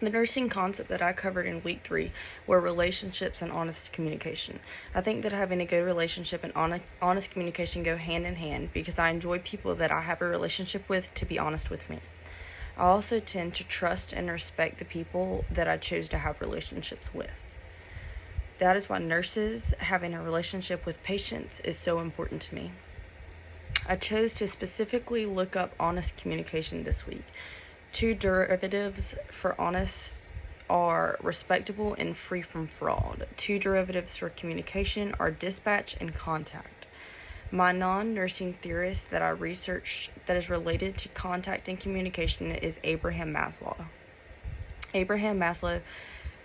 The nursing concept that I covered in week 3 were relationships and honest communication. I think that having a good relationship and honest communication go hand in hand because I enjoy people that I have a relationship with to be honest with me. I also tend to trust and respect the people that I chose to have relationships with. That is why nurses having a relationship with patients is so important to me. I chose to specifically look up honest communication this week. 2 derivatives for honest are respectable and free from fraud. 2 derivatives for communication are dispatch and contact. My non-nursing theorist that I researched that is related to contact and communication is Abraham Maslow. Abraham Maslow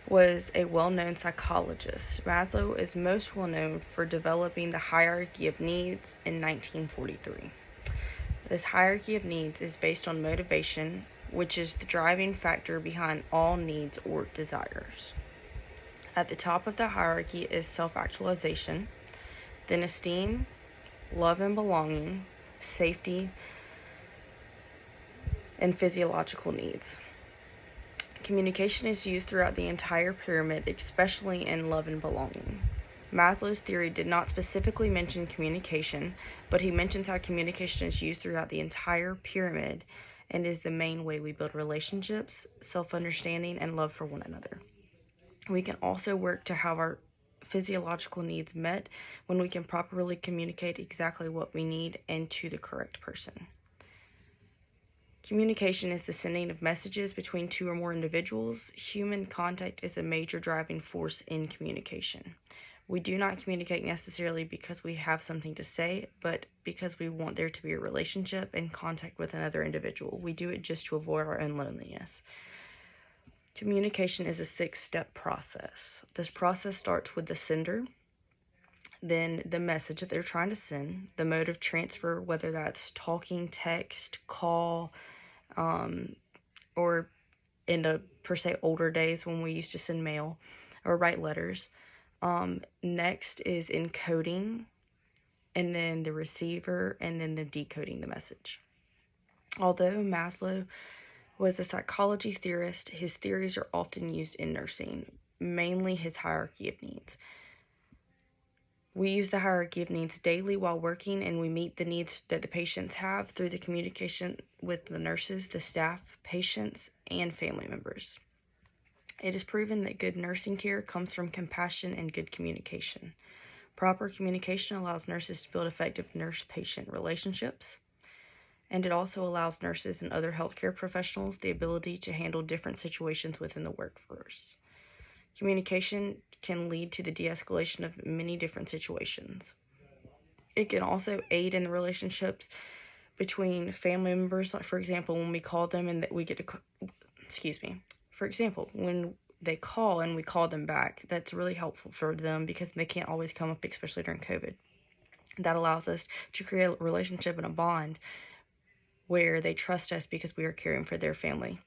was a well-known psychologist. Maslow is most well known for developing the hierarchy of needs in 1943. This hierarchy of needs is based on motivation, which is the driving factor behind all needs or desires. At the top of the hierarchy is self-actualization, then esteem, love and belonging, safety, and physiological needs. Communication is used throughout the entire pyramid, especially in love and belonging. Maslow's theory did not specifically mention communication, but he mentions how communication is used throughout the entire pyramid and is the main way we build relationships, self-understanding, and love for one another. We can also work to have our physiological needs met when we can properly communicate exactly what we need and to the correct person. Communication is the sending of messages between 2 or more individuals. Human contact is a major driving force in communication. We do not communicate necessarily because we have something to say, but because we want there to be a relationship and contact with another individual. We do it just to avoid our own loneliness. Communication is a 6-step process. This process starts with the sender, then the message that they're trying to send, the mode of transfer, whether that's talking, text, call, or in the per se older days when we used to send mail or write letters. Next is encoding, and then the receiver, and then the decoding the message. Although Maslow was a psychology theorist, his theories are often used in nursing, mainly his hierarchy of needs. We use the hierarchy of needs daily while working, and we meet the needs that the patients have through the communication with the nurses, the staff, patients, and family members. It is proven that good nursing care comes from compassion and good communication. Proper communication allows nurses to build effective nurse-patient relationships, and it also allows nurses and other healthcare professionals the ability to handle different situations within the workforce. Communication can lead to the de-escalation of many different situations. It can also aid in the relationships between family members, like for example, when we call them and that we get to, for example, when they call and we call them back, that's really helpful for them because they can't always come up, especially during COVID. That allows us to create a relationship and a bond where they trust us because we are caring for their family.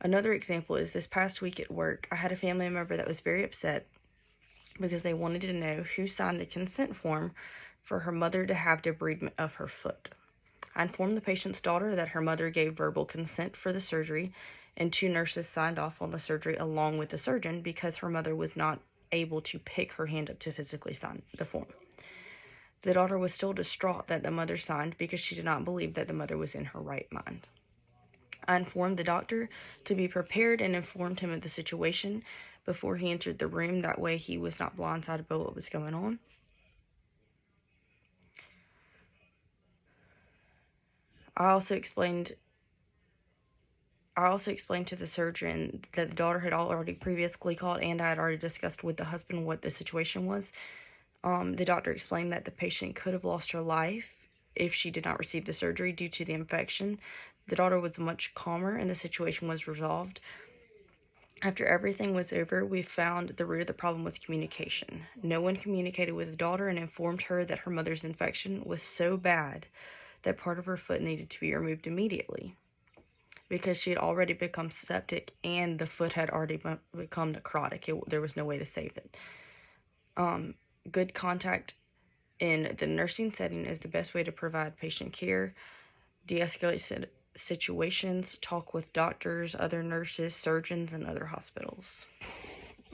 Another example is this past week at work, I had a family member that was very upset because they wanted to know who signed the consent form for her mother to have debridement of her foot. I informed the patient's daughter that her mother gave verbal consent for the surgery, and 2 nurses signed off on the surgery along with the surgeon because her mother was not able to pick her hand up to physically sign the form. The daughter was still distraught that the mother signed because she did not believe that the mother was in her right mind. I informed the doctor to be prepared and informed him of the situation before he entered the room. That way he was not blindsided by what was going on. I also explained to the surgeon that the daughter had already previously called, and I had already discussed with the husband what the situation was. The doctor explained that the patient could have lost her life if she did not receive the surgery due to the infection. The daughter was much calmer and the situation was resolved. After everything was over, we found the root of the problem was communication. No one communicated with the daughter and informed her that her mother's infection was so bad that part of her foot needed to be removed immediately because she had already become septic and the foot had already become necrotic. There was no way to save it. Good contact in the nursing setting is the best way to provide patient care, de-escalate situations, talk with doctors, other nurses, surgeons, and other hospitals.